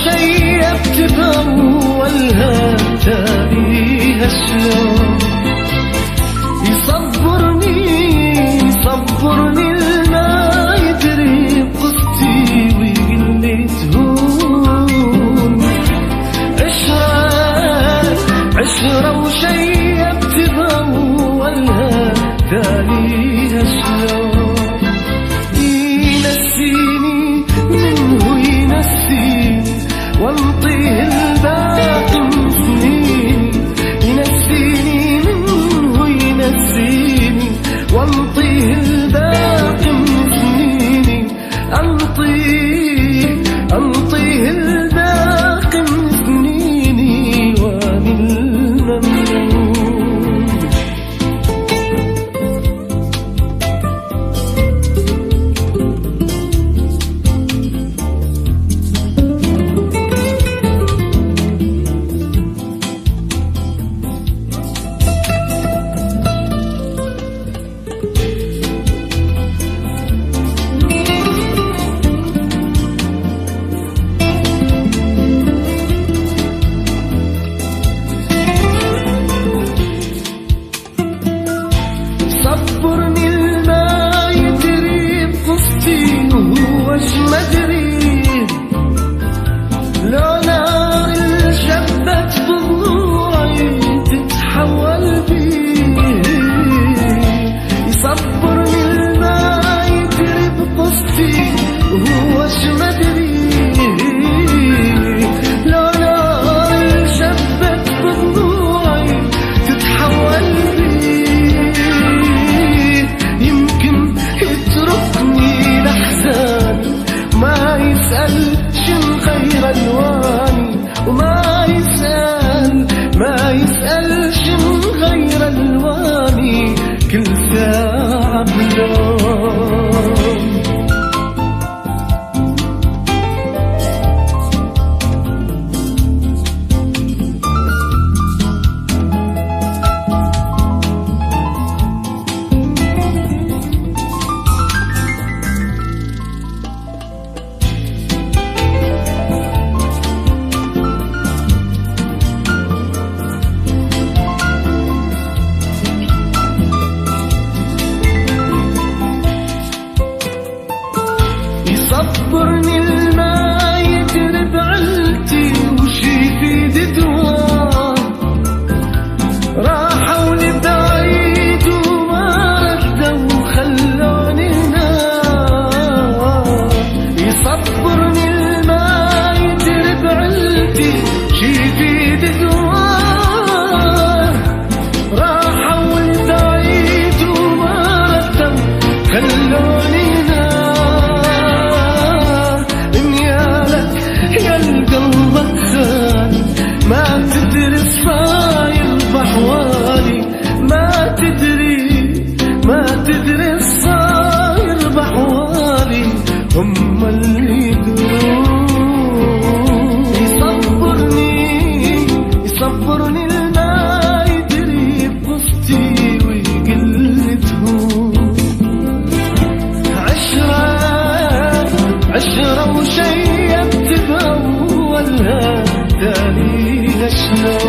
وشيبت بأولها تاليها شلون يصبرني الما يدري بقصتي ويقلي تهون عشرة وشيبت بأولها تاليها شلون ينسيني منه ينسيني وانطيه الباقي من سنيني ينسيني منه ينسيني وانطيه الباقي من سنيني انطيه الباقي من سنيني واني الممنون صبرني الما يدري بقصتي وهوش مدري لو نار شبت بضلوعي تتحول بيه يصبرني الما يدري بقصتي وهوش مدري لو نار شبت بضلوعي تتحول بيه يتركني لحزان ما يسأل شن غير ألواني وما يسأل شن غير ألواني كل ساعة بلون صبرني الما يدري بعلتي وشي في ددوان راحوا لبعيد وما ردوا وخلوني هناك يصبرني الما يدري بعلتي شي في ددوان راحوا لبعيد وما ردوا خلوني ما تدري الصاير بحوالي ما تدري الصاير بحوالي هم اللي يدرون يصبرني الما يدري بقصتي ويقل تهون عشرة وشيبت بأولها تاليها شلون